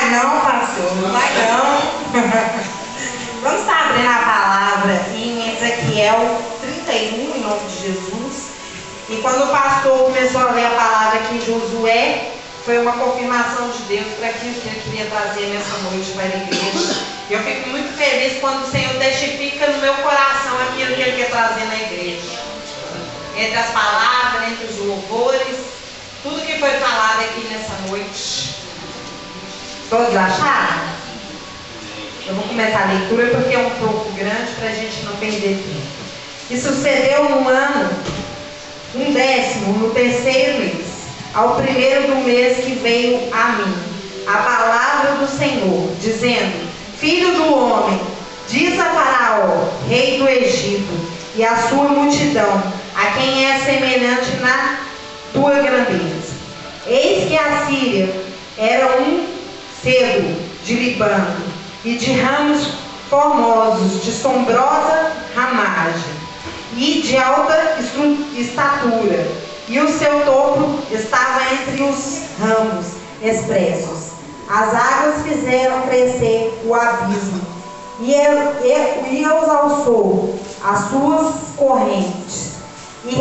vai não, pastor, não vai não. Vamos estar abrindo a palavra em Ezequiel 31, em nome de Jesus. E quando o pastor começou a ler a palavra aqui em Josué, foi uma confirmação de Deus para aquilo que Ele queria trazer nessa noite para a igreja. E eu fico muito feliz quando o Senhor testifica no meu coração aquilo que Ele quer trazer na igreja. Entre as palavras, entre os louvores, tudo que foi falado aqui nessa noite. Todos acharam? Eu vou começar a leitura porque é um pouco grande para a gente não perder tempo. E sucedeu no ano, um décimo, no terceiro mês, ao primeiro do mês que veio a mim a palavra do Senhor, dizendo: Filho do homem, diz a Faraó, rei do Egito, e a sua multidão, a quem é semelhante na tua grandeza. Eis que a Síria era um cedro de Líbano, e de ramos formosos, de sombrosa ramagem, e de alta estatura, e o seu topo estava entre os ramos expressos. As águas fizeram crescer o abismo, e os alçou as suas correntes, e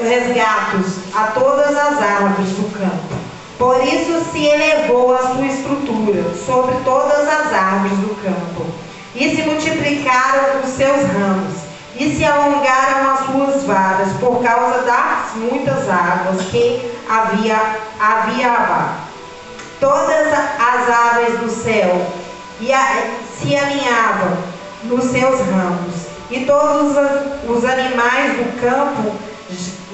resgatos a todas as árvores do campo. Por isso se elevou a sua estrutura sobre todas as árvores do campo, e se multiplicaram os seus ramos, e se alongaram as suas varas, por causa das muitas águas que havia abaixo. Todas as aves do céu se alinhavam nos seus ramos, e todos os animais do campo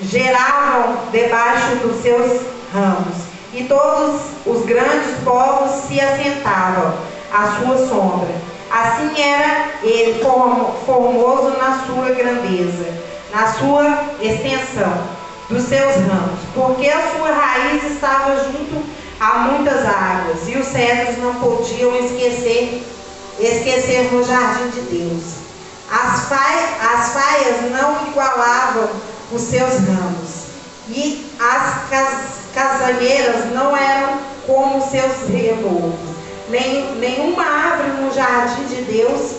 geravam debaixo dos seus ramos, e todos os grandes povos se assentavam à sua sombra. Assim era ele formoso na sua grandeza, na sua extensão dos seus ramos, porque a sua raiz estava junto a muitas águas, e os cedros não podiam esquecer no jardim de Deus. As faias não igualavam os seus ramos, e as casameiras não eram como seus renovos. Nenhuma árvore no jardim de Deus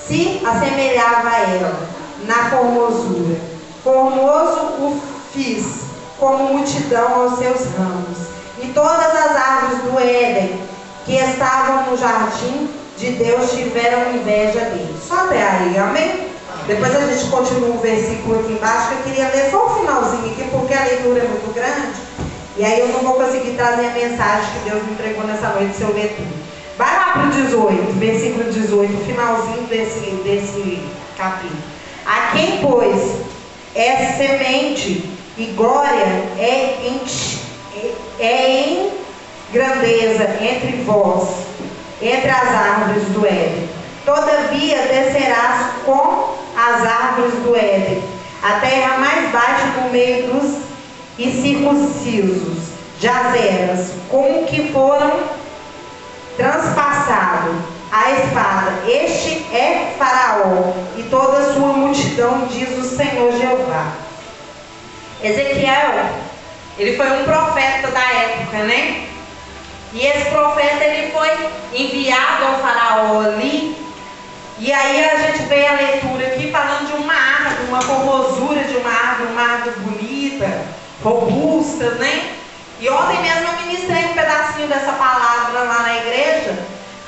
se assemelhava a ela na formosura. Formoso o fiz, como multidão aos seus ramos. E todas as árvores do Éden que estavam no jardim de Deus tiveram inveja dele. Só até aí, amém? Depois a gente continua o versículo aqui embaixo, que eu queria ler só o finalzinho aqui, porque a leitura é muito grande, e aí eu não vou conseguir trazer a mensagem que Deus me entregou nessa noite se eu ler tudo. Vai lá para o 18, versículo 18, o finalzinho desse capítulo. A quem, pois, é semente e glória é em grandeza entre vós, entre as árvores do Éden. Todavia descerás com as árvores do Éden, a terra mais baixa no meio dos incircuncisos, jazeras, com que foram transpassados a espada. Este é Faraó e toda a sua multidão, diz o Senhor Jeová. Ezequiel, ele foi um profeta da época, né? E esse profeta, ele foi enviado ao Faraó ali. E aí a gente vê a leitura aqui falando de uma árvore, uma formosura de uma árvore bonita, robusta, né? E ontem mesmo eu ministrei um pedacinho dessa palavra lá na igreja.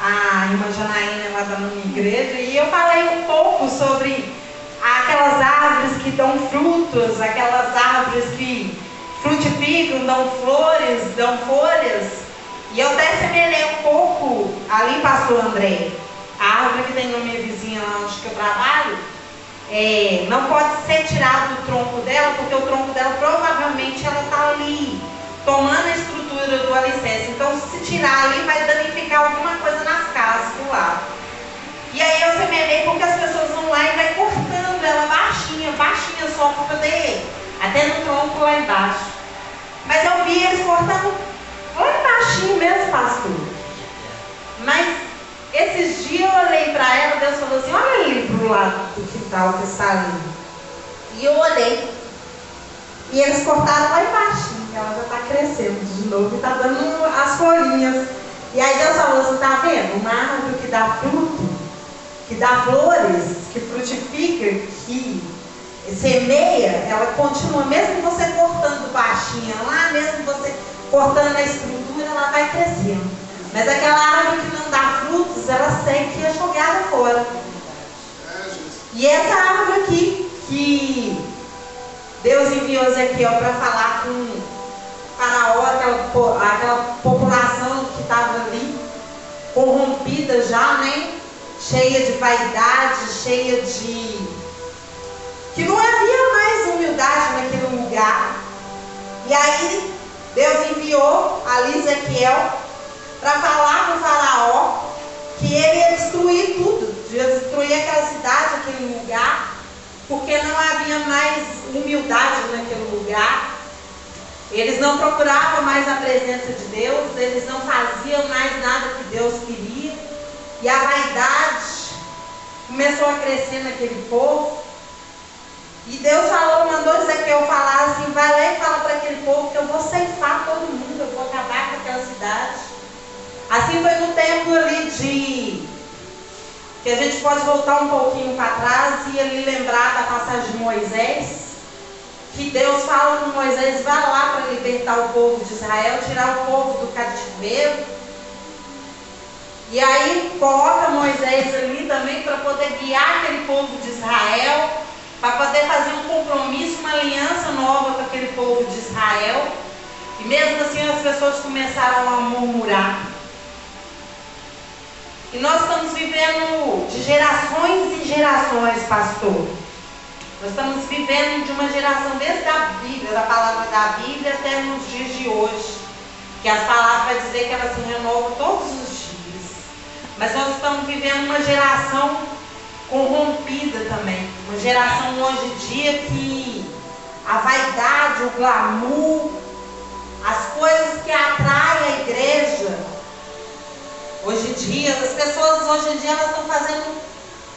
A irmã Janaína, ela está na minha igreja, e eu falei um pouco sobre aquelas árvores que dão frutos, aquelas árvores que frutificam, dão flores, dão folhas. E eu até semelhei um pouco ali, pastor André, a árvore que tem na minha vizinha lá onde eu trabalho, não pode ser tirado do tronco dela, porque o tronco dela provavelmente ela está ali, tomando a estrutura do alicerce. Então, se tirar ali, vai danificar alguma coisa nas casas do lado. E aí eu semelhei porque as pessoas vão lá e vai cortando ela baixinha só para poder, até no tronco lá embaixo. Mas eu vi eles cortando lá baixinho mesmo, pastor. Mas esses dias eu olhei para ela, Deus falou assim: olha ali para o lado do quintal que está ali. E eu olhei. E eles cortaram lá embaixo. Ela já está crescendo de novo e está dando as folhinhas. E aí Deus falou assim, tá vendo? Uma árvore que dá fruto, que dá flores, que frutifica, que semeia, ela continua, mesmo você cortando baixinha lá, mesmo você cortando a estrutura, ela vai crescendo. Mas aquela árvore que não dá frutos, ela seca e é jogada fora. E essa árvore aqui, que Deus enviou Ezequiel para falar com Faraó, aquela população que estava ali, corrompida já, né? Cheia de vaidade, cheia de... que não havia mais humildade naquele lugar. E aí Deus enviou ali Ezequiel para falar com o Faraó que ele ia destruir tudo, ia destruir aquela cidade, aquele lugar, porque não havia mais humildade naquele lugar. Eles não procuravam mais a presença de Deus, eles não faziam mais nada que Deus queria, e a vaidade começou a crescer naquele povo. E Deus falou, mandou Ezequiel falar assim, vai lá e fala para aquele povo que eu vou ceifar todo mundo, eu vou acabar com aquela cidade. Assim foi no tempo ali que a gente pode voltar um pouquinho para trás e ali lembrar da passagem de Moisés, que Deus fala com Moisés, vai lá para libertar o povo de Israel, tirar o povo do cativeiro. E aí coloca Moisés ali também para poder guiar aquele povo de Israel, para poder fazer um compromisso, uma aliança nova com aquele povo de Israel. E mesmo assim as pessoas começaram a murmurar. E nós estamos vivendo de gerações em gerações, pastor. Nós estamos vivendo de uma geração desde a Bíblia, da palavra da Bíblia até nos dias de hoje. Que as palavras vai dizer que elas se renovam todos os dias. Mas nós estamos vivendo uma geração corrompida também. Uma geração hoje em dia que a vaidade, o glamour, as coisas que atraem a igreja. Hoje em dia, as pessoas hoje em dia elas estão fazendo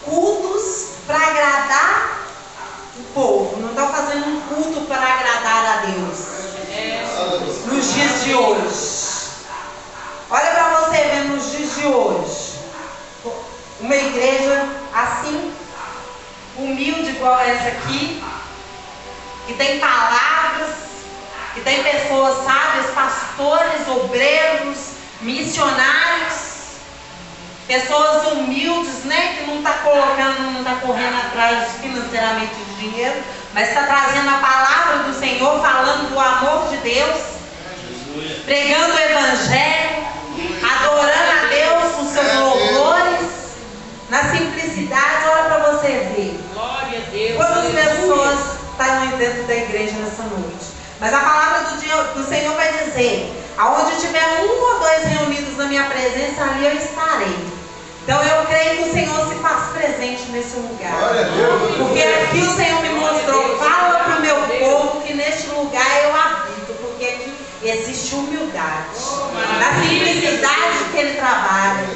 cultos para agradar o povo. Não estão fazendo um culto para agradar a Deus. Nos dias de hoje. Olha para você ver nos dias de hoje. Uma igreja assim, humilde igual essa aqui, que tem palavras, que tem pessoas sábias, pastores, obreiros, missionários, pessoas humildes, né, que não está colocando, não está correndo atrás financeiramente de dinheiro, mas está trazendo a palavra do Senhor, falando do amor de Deus, pregando o evangelho, adorando a Deus com seus louvores, na simplicidade. Olha para você ver. Glória a Deus. Quantas pessoas estão dentro da igreja nessa noite? Mas a palavra do Senhor vai dizer: aonde tiver um ou dois reunidos na minha presença, ali eu estarei. Então eu creio que o Senhor se faz presente nesse lugar. Porque aqui o Senhor me mostrou, fala para o meu povo que neste lugar eu habito, porque aqui existe humildade. Na simplicidade que Ele trabalha.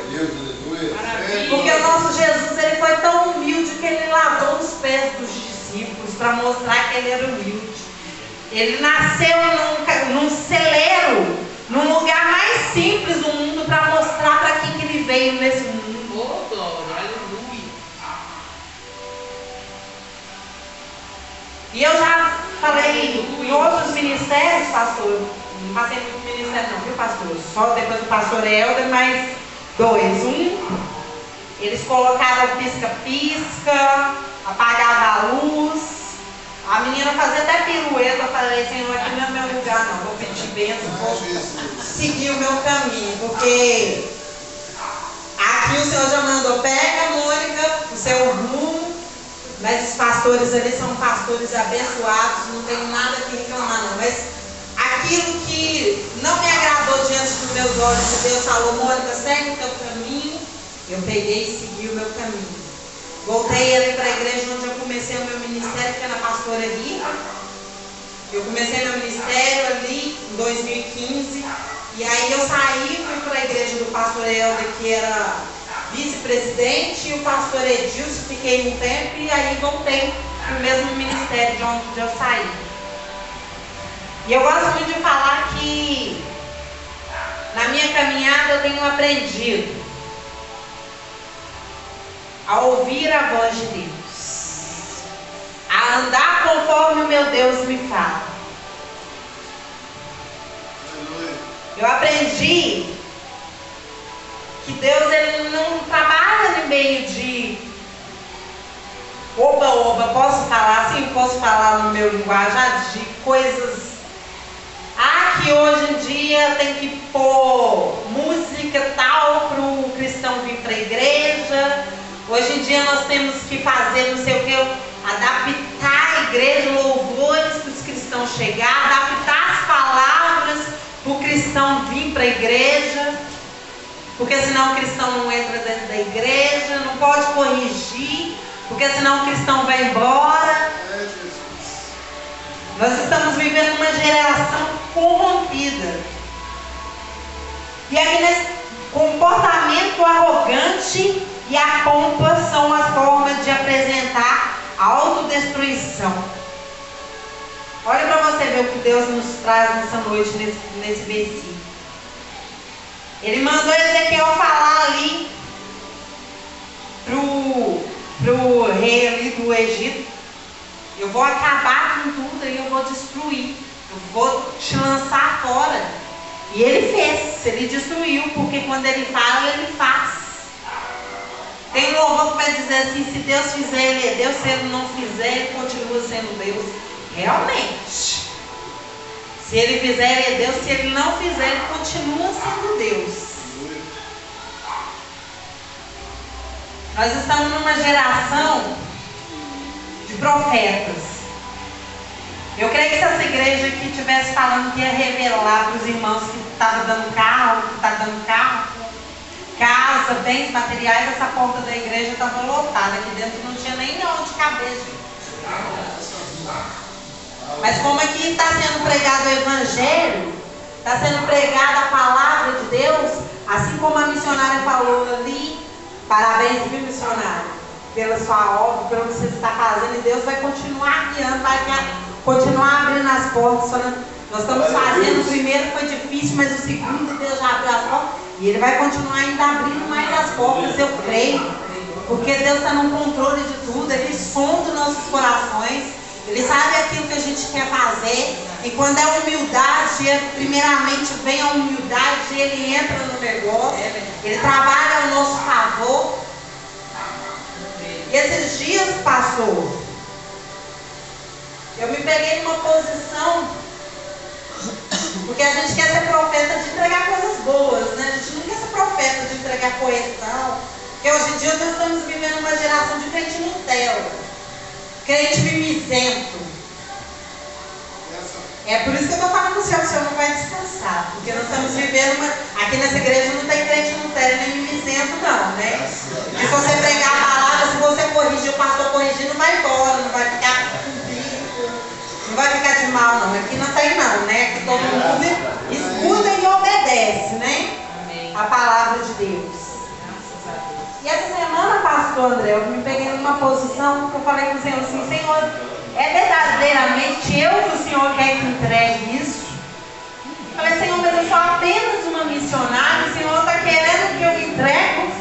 Porque o nosso Jesus, Ele foi tão humilde que Ele lavou os pés dos discípulos para mostrar que Ele era humilde. Ele nasceu num celeiro, num lugar mais simples do mundo, para mostrar para que Ele veio nesse mundo. Oh, glória, aleluia. E eu já falei em outros ministérios, pastor. Não passei muito ministério não, viu, pastor? Só depois do pastor Helder, mais dois. Eles colocaram pisca-pisca, apagava a luz. A menina fazia até pirueta. Eu falei, Senhor, aqui não é meu lugar não. Vou pedir bênção, vou seguir o meu caminho. Porque aqui o Senhor já mandou, pega, Mônica, o seu rumo. Mas os pastores ali são pastores abençoados, não tenho nada que reclamar não. Mas aquilo que não me agradou diante dos meus olhos, que Deus falou, Mônica, segue o teu caminho. Eu peguei e segui o meu caminho. Voltei ali para a igreja onde eu comecei o meu ministério, que é na Pastora Rita. Eu comecei meu ministério ali em 2015. E aí eu saí, fui para a igreja do pastor Helder, que era vice-presidente, e o pastor Edilson, fiquei um tempo, e aí voltei para o mesmo ministério de onde eu saí. E eu gosto muito de falar que na minha caminhada eu tenho aprendido a ouvir a voz de Deus, a andar conforme o meu Deus me fala. Eu aprendi que Deus ele não trabalha no meio de oba-oba, posso falar assim? Posso falar no meu linguajar de coisas. Que hoje em dia tem que pôr música tal para o cristão vir para a igreja. Hoje em dia nós temos que fazer não sei o que, adaptar a igreja, louvores para os cristãos chegar, adaptar as palavras para o cristão vir para a igreja, porque senão o cristão não entra dentro da igreja, não pode corrigir, porque senão o cristão vai embora. Nós estamos vivendo uma geração corrompida. E aqui nesse comportamento arrogante e a pompa são as formas de apresentar a autodestruição. Olha para você ver o que Deus nos traz nessa noite, nesse versículo. Ele mandou Ezequiel falar ali pro rei ali do Egito: eu vou acabar com tudo e eu vou destruir. Eu vou te lançar fora. E ele fez, ele destruiu, porque quando ele fala, ele faz. Tem um louvor que vai dizer assim: se Deus fizer, ele é Deus, se ele não fizer, ele continua sendo Deus. Realmente. Se ele fizer, ele é Deus, se ele não fizer, ele continua sendo Deus. Nós estamos numa geração de profetas. Eu creio que se essa igreja aqui estivesse falando que ia revelar para os irmãos que estava dando carro, que está dando carro, casa, bens materiais, essa porta da igreja estava lotada. Aqui dentro não tinha nem onde caber, gente. Mas como aqui está sendo pregado o evangelho, está sendo pregada a palavra de Deus, assim como a missionária falou ali, parabéns, viu, missionária, pela sua obra, pelo que você está fazendo, e Deus vai continuar guiando, vai continuar abrindo as portas. Nós estamos fazendo, o primeiro foi difícil, mas o segundo Deus já abriu as portas, e Ele vai continuar ainda abrindo mais as portas, eu creio, porque Deus está no controle de tudo. Ele sonda os nossos corações, Ele sabe aquilo que a gente quer fazer, e quando é humildade, primeiramente vem a humildade, Ele entra no negócio, Ele trabalha ao nosso favor. E esses dias passou, eu me peguei numa posição, porque a gente quer ser profeta de entregar coisas boas, né? A gente não quer ser profeta de entregar correção, porque hoje em dia nós estamos vivendo uma geração de crente Nutella, crente mimizento. É por isso que eu estou falando com o senhor não vai descansar, porque nós estamos vivendo aqui nessa igreja não tem crente Nutella nem mimizento não, né? E se você pregar a palavra, se você corrigir, o pastor corrigindo, vai embora, não vai ficar com bico, não vai ficar de mal não. Aqui não tem não, né? Aqui todo mundo escuta e obedece, né? A palavra de Deus. E essa semana, pastor André, eu me peguei numa posição que eu falei com o Senhor assim: Senhor, é verdadeiramente eu que o Senhor quer que entregue isso? Eu falei: Senhor, mas eu sou apenas uma missionária, o Senhor está querendo que eu entregue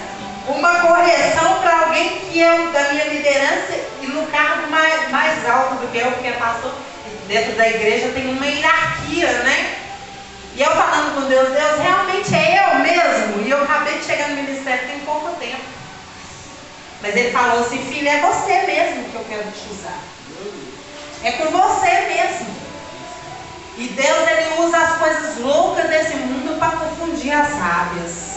uma correção para alguém que é da minha liderança e no cargo mais alto do que eu, porque pastor, dentro da igreja tem uma hierarquia, né? E eu falando com Deus: Deus, realmente é eu mesmo? E eu acabei de chegar no ministério tem pouco tempo. Mas Ele falou assim: filha, é você mesmo que eu quero te usar. É com você mesmo. E Deus, Ele usa as coisas loucas desse mundo para confundir as sábias.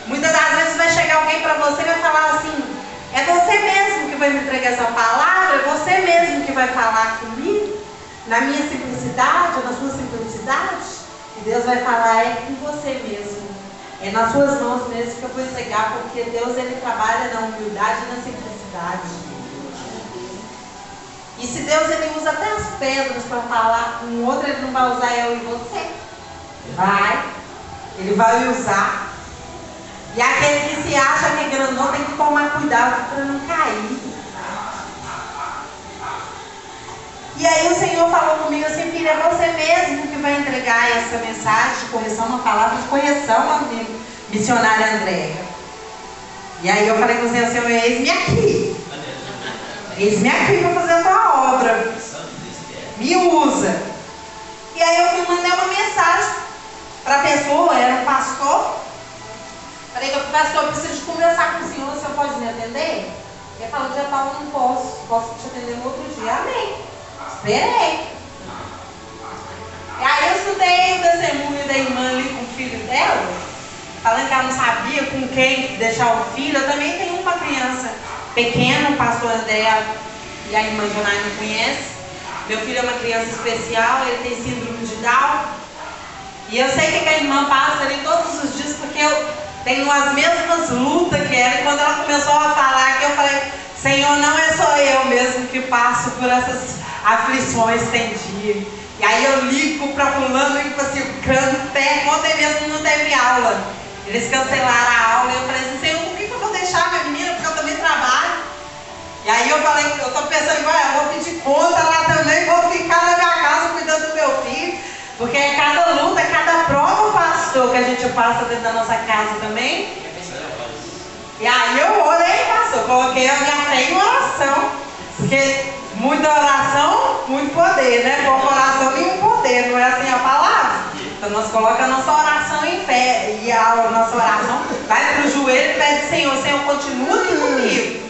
Muitas das vezes vai chegar alguém para você e vai falar assim: é você mesmo que vai me entregar essa palavra, é você mesmo que vai falar comigo, na minha simplicidade, ou na sua simplicidade. E Deus vai falar: é com você mesmo, é nas suas mãos mesmo que eu vou entregar, porque Deus, Ele trabalha na humildade e na simplicidade. E se Deus, Ele usa até as pedras para falar com o outro, Ele não vai usar eu e você? Ele vai usar. E aquele que se acha que é grandão tem que tomar cuidado para não cair. E aí o Senhor falou comigo assim: filha, é você mesmo que vai entregar essa mensagem de correção, uma palavra de correção, amigo. missionária Andréia. E aí eu falei com o Senhor, eis-me aqui. Eis-me aqui para fazer a tua obra. Me usa. E aí eu mandei uma mensagem para a pessoa, era um pastor. Falei, pastor, eu preciso de conversar com o senhor pode me atender? Ele falou, dia tal, não posso te atender no outro dia. Amém. Esperei. E aí eu escutei o testemunho da irmã ali com o filho dela, falando que ela não sabia com quem deixar o filho. Eu também tenho uma criança pequena, o pastor André e a irmã Jonai não conhecem. Meu filho é uma criança especial, ele tem síndrome de Down. E eu sei que a irmã passa ali todos os dias, porque eu tenho as mesmas lutas que ela. E quando ela começou a falar aqui, eu falei, Senhor, não é só eu mesmo que passo por essas aflições, tem dia. E aí eu ligo para fulano e assim, o crânio pé. Ontem mesmo não teve aula. Eles cancelaram a aula e eu falei assim, Senhor, por que eu vou deixar minha menina? Porque eu também trabalho. E aí eu falei, eu estou pensando, eu vou pedir conta lá também, vou ficar na minha casa cuidando do meu filho. Porque é cada luta, é cada prova, pastor, que a gente passa dentro da nossa casa também. E aí eu orei, pastor, coloquei a minha fé em oração. Porque muita oração, muito poder, né? Pouca oração, nenhum poder, não é assim a palavra? Então nós colocamos a nossa oração em fé. E a nossa oração vai para o joelho e pede, Senhor, continua aqui comigo.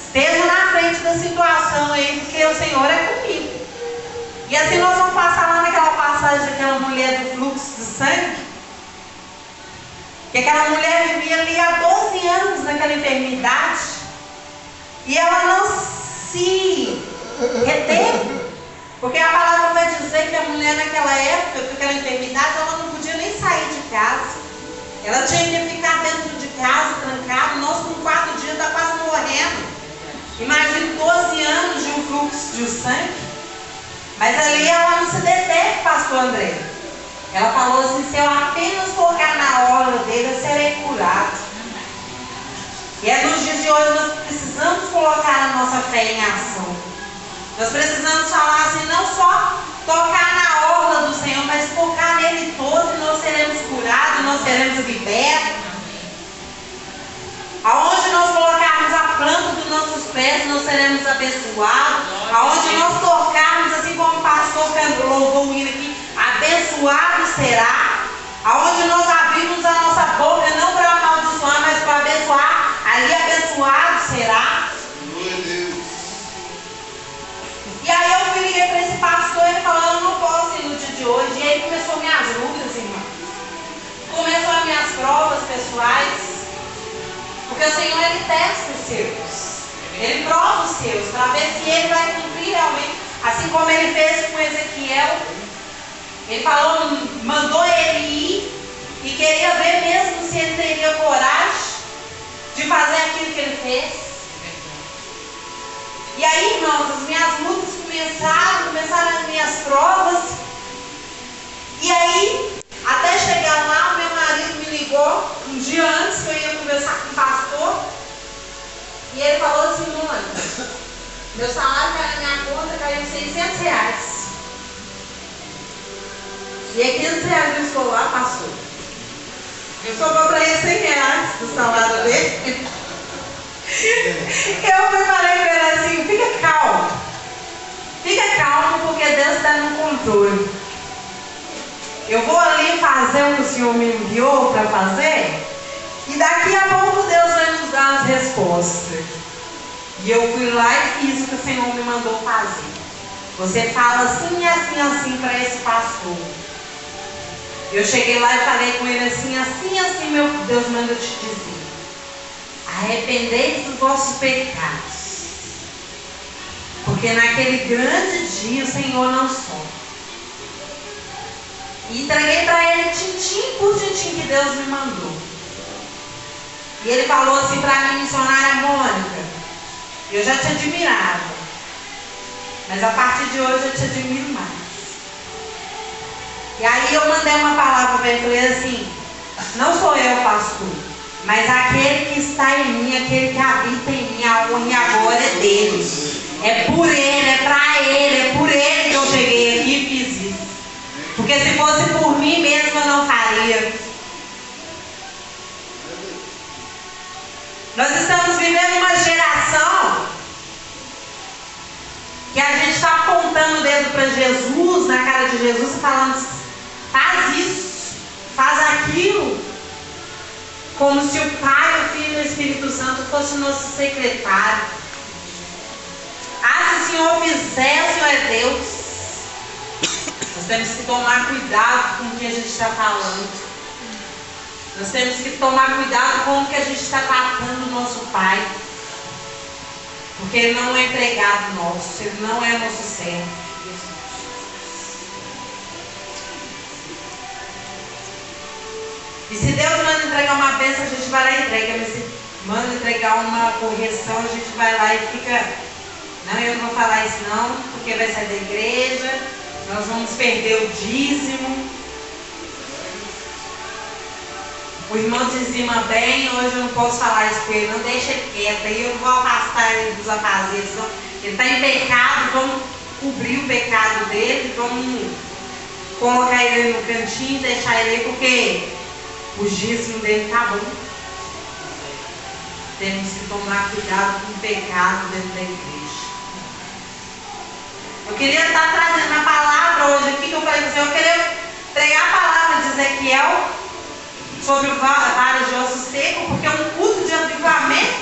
Esteja na frente da situação aí, porque o Senhor é comigo. E assim nós vamos passar lá naquela passagem daquela mulher do fluxo de sangue. Que aquela mulher vivia ali há 12 anos naquela enfermidade. E ela não se reteve. Porque a palavra vai dizer que a mulher naquela época, com aquela enfermidade, ela não podia nem sair de casa. Ela tinha que ficar dentro de casa, trancada. Nós com 4 dias está quase morrendo. Imagine 12 anos de um fluxo de sangue. Mas ali ela não se deteve, pastor André. Ela falou assim, se eu apenas tocar na orla dele, eu serei curado. E é nos dias de hoje nós precisamos colocar a nossa fé em ação. Nós precisamos falar assim, não só tocar na orla do Senhor, mas tocar nele todo, e nós seremos curados, nós seremos libertos. Aonde nós colocarmos a planta dos nossos pés, nós seremos abençoados. Aonde nós tocarmos, assim como o pastor louvou o hino aqui, abençoado será. Aonde nós abrimos a nossa boca, não para amaldiçoar, mas para abençoar, ali abençoado será. E aí eu liguei para esse pastor e ele falou, eu não posso ir no dia de hoje. E aí começou minhas lutas, irmão. Começou as minhas provas pessoais. Porque o Senhor, Ele testa os seus. Ele prova os seus, para ver se Ele vai cumprir realmente. Assim como Ele fez com Ezequiel. Ele falou, mandou ele ir e queria ver mesmo se ele teria coragem de fazer aquilo que ele fez. E aí, irmãos, as minhas lutas começaram as minhas provas. E aí, até chegar lá, meu marido me ligou um dia antes que eu ia conversar com o pastor. E ele falou assim, Mônica, meu salário caiu na minha conta, caiu R$600. E é R$500 do escolar, pastor. Eu sobrou para ele R$100 do salário dele. Eu fui falei para ele assim, fica calmo. Fica calmo, porque Deus está no controle. Eu vou ali fazer o que o Senhor me enviou para fazer. E daqui a pouco Deus vai nos dar as respostas. E eu fui lá e fiz o que o Senhor me mandou fazer. Você fala assim, assim, assim para esse pastor. Eu cheguei lá e falei com ele assim, assim, assim, meu Deus manda te dizer. Arrependei-vos dos vossos pecados. Porque naquele grande dia o Senhor não some. E entreguei para ele tintim por tintim que Deus me mandou. E ele falou assim para mim, missionária Mônica, eu já te admirava, mas a partir de hoje eu te admiro mais. E aí eu mandei uma palavra para ele, falei assim, não sou eu, pastor, mas aquele que está em mim, aquele que habita em mim, a honra e a glória é dele. É por ele, é para ele, é por ele que eu cheguei aqui e fiz isso. Porque se fosse por mim mesmo eu não faria. para Jesus, na cara de Jesus, falando: faz isso, faz aquilo, como se o Pai, o Filho e o Espírito Santo fosse o nosso secretário. Se o Senhor fizer, o Senhor é Deus. Nós temos que tomar cuidado com o que a gente está falando. Nós temos que tomar cuidado com o que a gente está tratando do nosso Pai. Porque Ele não é empregado nosso, Ele não é nosso servo. E se Deus manda entregar uma bênção, a gente vai lá e entrega. Mas se manda entregar uma correção, a gente vai lá e fica: não, eu não vou falar isso não, porque vai sair da igreja, nós vamos perder o dízimo. O irmão dizima bem, hoje eu não posso falar isso com ele, não, deixa ele quieto, aí eu não vou afastar ele dos afazeres, não. Ele está em pecado, vamos cobrir o pecado dele, vamos colocar ele no cantinho, deixar ele aí, porque o dízimo dele está bom. Temos que tomar cuidado com o pecado dentro da igreja. Eu queria estar trazendo a palavra hoje aqui, que eu falei para o Senhor, eu queria pregar a palavra de Ezequiel sobre varas de osso seco, porque é um culto de avivamento.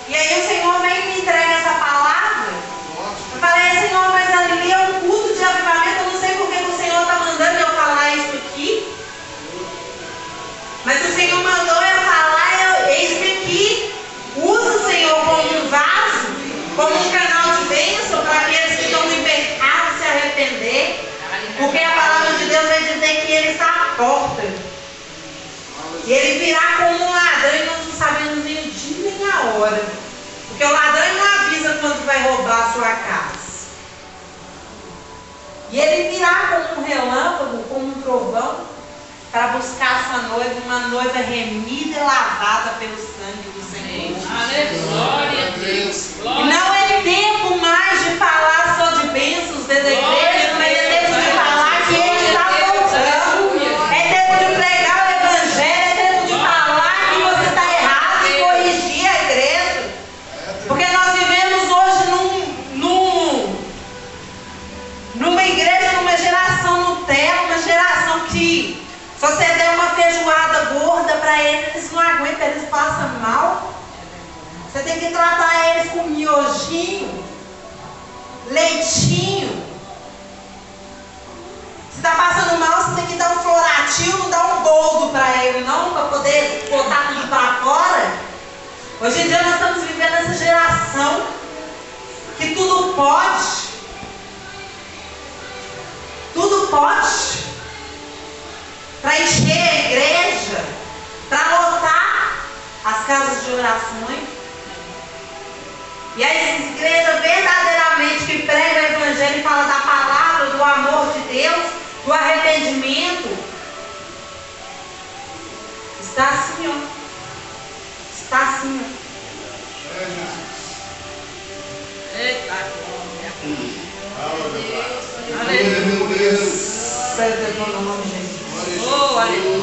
E aí o Senhor vem e me entrega essa palavra. Eu falei: Senhor, mas ali é um culto de avivamento, eu não sei por que o Senhor está mandando eu falar isso aqui. Mas o Senhor mandou eu falar, eis-me aqui. Usa o Senhor como um vaso, como um canal de bênção para aqueles que estão em pecado se arrepender. Porque a palavra de Deus vai dizer que Ele está à porta. E Ele virá como um ladrão e nós não sabemos nem o dia nem a hora. Porque o ladrão não avisa quando vai roubar a sua casa. E Ele virá como um relâmpago, como um trovão, para buscar a sua noiva, uma noiva remida e lavada pelo sangue do Senhor. Glória a Deus. E não é tempo mais de falar só de bênçãos dentro da igreja, mas é tempo de falar que Ele está voltando. É tempo de pregar o Evangelho, é tempo de falar que você está errado e corrigir a igreja. Porque nós vivemos hoje numa igreja, numa geração Nutella, uma geração que, se você der uma feijoada gorda para eles não aguentam, eles passam mal. Você tem que tratar eles com miojinho, leitinho. Se está passando mal, você tem que dar um floratil, não dar um boldo para ele não, para poder botar tudo para fora. Hoje em dia nós estamos vivendo essa geração que tudo pode. Tudo pode. Para encher a igreja, para lotar as casas de orações. E as igrejas verdadeiramente que pregam o Evangelho e falam da palavra, do amor de Deus, do arrependimento, está assim, ó. Está assim, ó. Eita, Aleluia. Santo é o nome de Jesus. oh, aleluia.